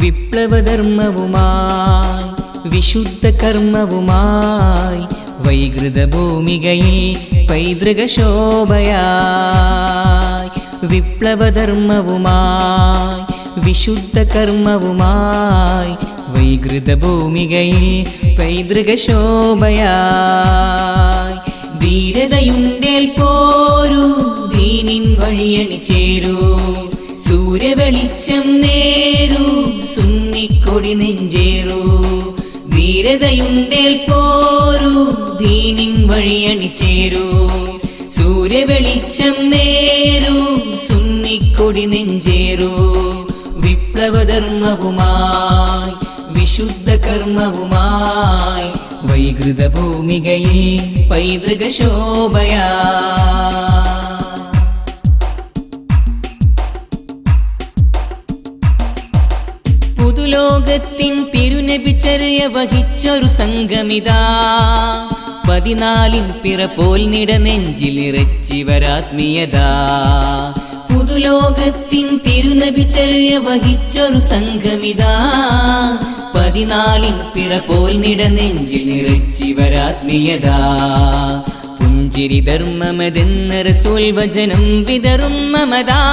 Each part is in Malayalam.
വിപ്ലവധർമ്മവുമായി വിശുദ്ധ കർമ്മവുമായി വൈകൃത ഭൂമികയിൽ പൈതൃക ശോഭയായി. വിപ്ലവധർമ്മവുമായി വിശുദ്ധ കർമ്മവുമായി വൈകൃത ഭൂമികയിൽ പൈതൃക ശോഭയായി. ധീരതയുണ്ടേൽ പോരൂ ദീനിൻ വഴിയണി ചേരൂ, സൂര്യവെളിച്ചം നേരൂ സുന്നിക്കൊടി നെഞ്ചേരൂ. ധീരതയുണ്ടേൽ പോരൂ ദീനിൻ വഴിയണി ചേരൂ, സൂര്യവെളിച്ചം നേരൂ സുന്നിക്കൊടി നെഞ്ചേരൂ. വിപ്ലവധർമ്മവുമായി വിശുദ്ധ കർമ്മവുമായി വൈകൃത ഭൂമികയിൽ പൈതൃക ശോഭയായി. പുതുലോകത്തിൻ തിരുനബിചര്യ വഹിച്ചൊരു സംഗമിതാ, 14 പിറ പോൽ നിടനെഞ്ചിലിറച്ചിവരാത്മീയത. പുതുലോകത്തിൻ തിരുനബിചര്യ വഹിച്ചൊരു സംഗമിതാ, 14 പിറ പോൽ നിടനെഞ്ചിലിറച്ചിവരാത്മീയത. പുഞ്ചിരി ധർമ്മമതെന്ന റസൂൽ വചനം വിതറും മമതാ,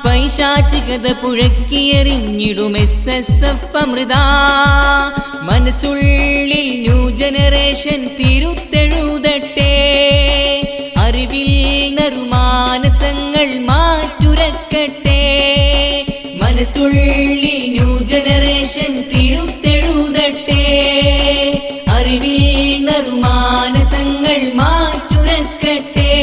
പൈശാചികത പുഴക്കിയെറിഞ്ഞിടും SSF അമൃത. മനസ്സുള്ളിൽ ന്യൂ ജനറേഷൻ തിരുത്തെഴുതട്ടെ, അറിവിൽ നറുമാനസങ്ങൾ മാറ്റുരക്കട്ടെ. മനസ്സുള്ളിൽ ന്യൂ ജനറേഷൻ തിരുത്തെഴുതട്ടെ, അറിവിൽ നറുമാനസങ്ങൾ മാറ്റുരക്കട്ടെ.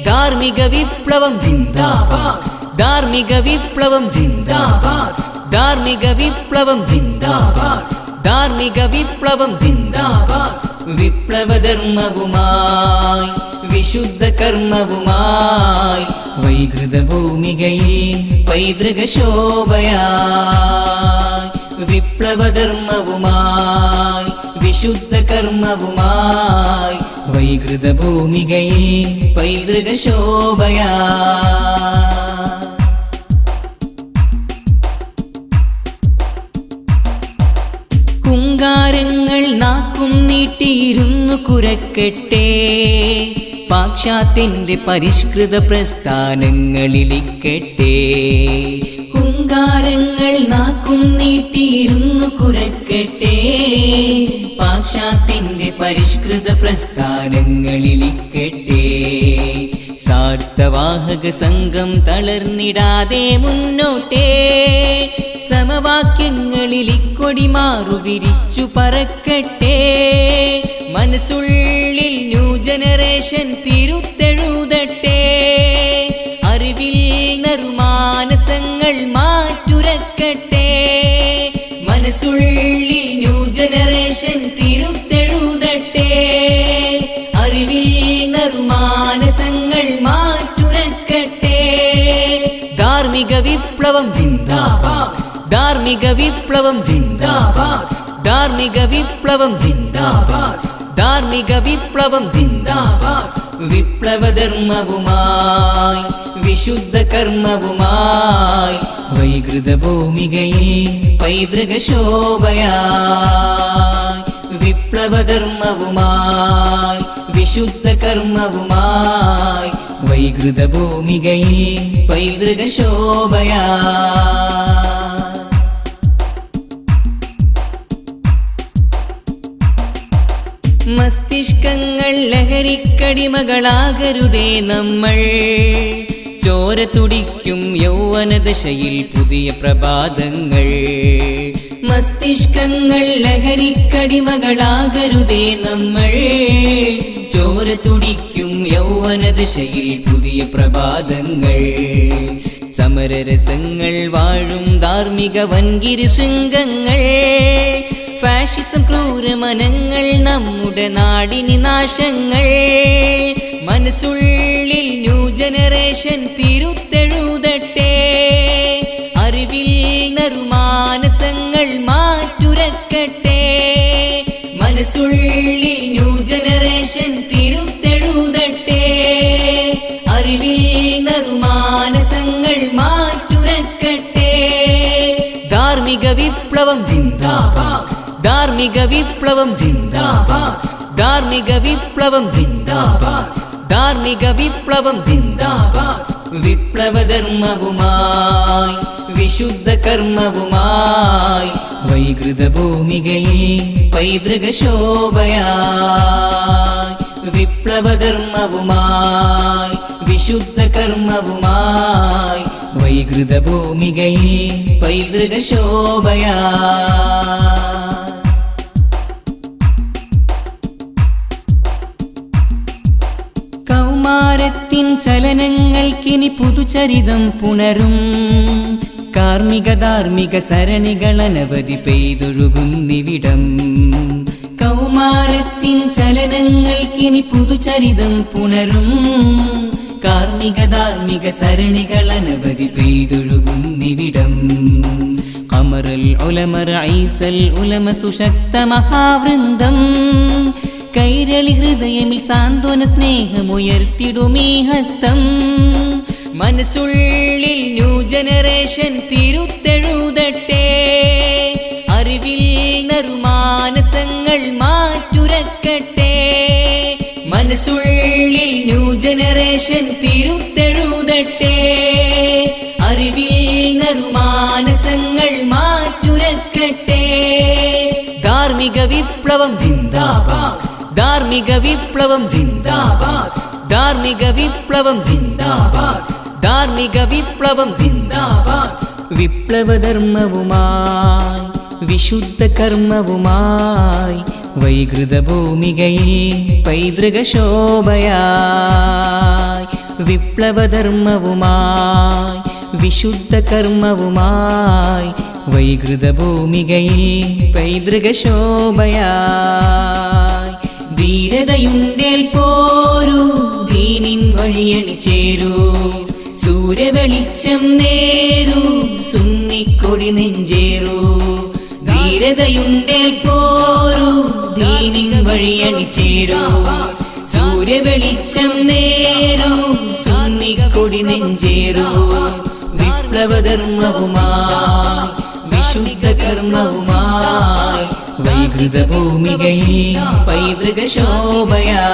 ധാർമ്മിക വിപ്ലവം ജിന്ദാബാദ്, ധാർമ്മിക വിപ്ലവം ജിന്ദാബാദ്, ധാർമ്മിക വിപ്ലവം ജിന്ദാബാദ്, ധാർമ്മിക വിപ്ലവം ജിന്ദാബാദ്. വിപ്ലവധർമ്മവുമായി വിശുദ്ധ കർമ്മവുമായി വൈകൃത ഭൂമികയിൽ പൈതൃക ശോഭയായി. വിപ്ലവധർമ്മവുമായി വിശുദ്ധ കർമ്മവുമായി വൈകൃത ഭൂമികയിൽ പൈതൃക ശോഭയായി. കുങ്കാരങ്ങൾ നാക്കും നീട്ടിയിരുന്നു കുരക്കട്ടെ, പാശ്ചാത്യന്റെ പരിഷ്കൃത പ്രസ്ഥാനങ്ങളിലിക്കട്ടെ. കുങ്കാരങ്ങൾ നാക്കും നീട്ടിയിരുന്നു കുരക്കട്ടെ, പാശ്ചാത്യന്റെ പരിഷ്കൃത പ്രസ്ഥാനങ്ങളിലിക്കട്ടെ. സാർത്ഥവാഹക സംഘം തളർന്നിടാതെ മുന്നോട്ടേ, സമവാക്യങ്ങളിൽ ഇക്കൊടി മാറു വിരിച്ചു പറക്കട്ടെ. മനസ്സുള്ളിൽ ന്യൂ ജനറേഷൻ തിരുത്തെഴുതട്ടെ, അറിവിൽ നറുമാനസങ്ങൾ മാറ്റുരക്കട്ടെ. മനസ്സുള്ളിൽ ന്യൂ ജനറേഷൻ തിരുത്തെഴുതട്ടെ, അറിവിൽ നറുമാനസങ്ങൾ മാറ്റുരക്കട്ടെ. ധാർമ്മിക വിപ്ലവം ജിന്ദാബാദ്, ധാർമ്മിക വിപ്ലവം ജിന്ദാബാദ്, ധാർമ്മിക വിപ്ലവം ജിന്ദാബാദ്, ധാർമ്മിക വിപ്ലവം ജിന്ദാബാദ്. വിപ്ലവധർമ്മവുമായി വിശുദ്ധ കർമ്മവുമായി വൈകൃത ഭൂമികയിൽ പൈതൃക ശോഭയായി. വിപ്ലവധർമ്മവുമായി വിശുദ്ധ കർമ്മവുമായി വൈകൃത ഭൂമികയിൽ പൈതൃക ശോഭയായി. മസ്തിഷ്കങ്ങൾ ലഹരിക്കടിമകളാകരുതേ നമ്മൾ, ചോര തുടിക്കും യൗവനദശയിൽ പുതിയ പ്രഭാതങ്ങൾ. മസ്തിഷ്കങ്ങൾ ലഹരിക്കടിമകളാകരുതേ നമ്മൾ, ചോര തുടിക്കും യൗവനദശയിൽ പുതിയ പ്രഭാതങ്ങൾ. സമരരസങ്ങൾ വാഴും ധാർമ്മിക വൻകിരി ശൃംഗങ്ങൾ, ഫാഷിസം ക്രൂരമനങ്ങൾ നമ്മുടെ നാടിനി നാശങ്ങൾ. മനസ്സുള്ളിൽ ന്യൂ ജനറേഷൻ തിരുത്തെഴുതട്ടെ, അറിവിൽ നറുമാനസങ്ങൾ മാറ്റുരക്കട്ടെ. മനസ്സുള്ളിൽ ന്യൂ ജനറേഷൻ തിരുത്തെഴുതട്ടെ, അറിവിൽ നറുമാനസങ്ങൾ മാറ്റുരക്കട്ടെ. വിപ്ലവം ജിന്ദാബാദ് ധാർമ്മിക വിപ്ലവം ജിന്ദാബാദ് ധാർമ്മിക വിപ്ലവം ജിന്ദാബാദ് ധാർമ്മിക വിപ്ലവം ജിന്ദാബാദ് വിപ്ലവധർമ്മവുമായി വിശുദ്ധ കർമ്മവുമായി വൈകൃത ഭൂമികയിൽ പൈതൃക ശോഭയായി വിപ്ലവധർമ്മവുമായി വിശുദ്ധ കർമ്മവുമായി വൈകൃത ഭൂമികയിൽ പൈതൃക ശോഭയായി കൗമാരത്തിൻ ചലനങ്ങൾക്കിനി പുതുചരിതം പുണരും കാർമിക ധാർമ്മിക സരണികൾ അനവധി പെയ്തൊഴുകുന്നിവിടം കൗമാരത്തിൻ ചലനങ്ങൾക്കിനി പുതുചരിതം പുണരും കാർമിക ധാർമ്മിക സരണികൾ അനവധി പെയ്തൊഴുകുന്നിവിടം ഖമറുൽ ഉലമ റഈസുൽ ഉലമ സുശക്ത മഹാവൃന്ദം കൈരളി ഹൃദയമിൽ സാന്ത്വന സ്നേഹമുയർത്തിടുമീ ഹസ്തം മനസ്സുള്ളിൽ ന്യൂ ജനറേഷൻ തിരുത്തെഴുതട്ടെ അറിവിൽ നറുമാനസങ്ങൾ മാറ്റുരക്കട്ടെ മനസ്സുള്ളിൽ ന്യൂ ജനറേഷൻ തിരുത്തെഴുതട്ടെ അറിവിൽ നറുമാനസങ്ങൾ മാറ്റുരക്കട്ടെ ധാർമ്മിക വിപ്ലവം ജിന്ദാബാദ് ധാർമ്മിക വിപ്ലവം ജിന്ദാബാദ് ധാർമ്മിക വിപ്ലവം ജിന്ദാബാദ് ധാർമ്മിക വിപ്ലവം ജിന്ദാബാദ് വിപ്ലവധർമ്മവുമായി വിശുദ്ധ കർമ്മവുമായി വൈകൃത ഭൂമികയിൽ പൈതൃക ശോഭയായി വിപ്ലവധർമ്മവുമായി വിശുദ്ധ കർമ്മവുമായി വൈകൃത ഭൂമികയിൽ പൈതൃക ശോഭയായി ധീരതയുണ്ടേൽ പോരൂ ദീനിൻ വഴിയണി ചേരൂ സൂര്യവെളിച്ചം നേരൂ സുന്നിക്കൊടി നെഞ്ചേരൂ ധീരതയുണ്ടേൽ പോരൂ ദീനിൻ വഴിയണി ചേരൂ സൂര്യവെളിച്ചം നേരൂ സുന്നിക്കൊടി നെഞ്ചേരൂ വിപ്ലവധർമ്മവുമായി വിശുദ്ധ കർമ്മവുമായി വൈകൃത ഭൂമികയിൽ പൈതൃക ശോഭയായി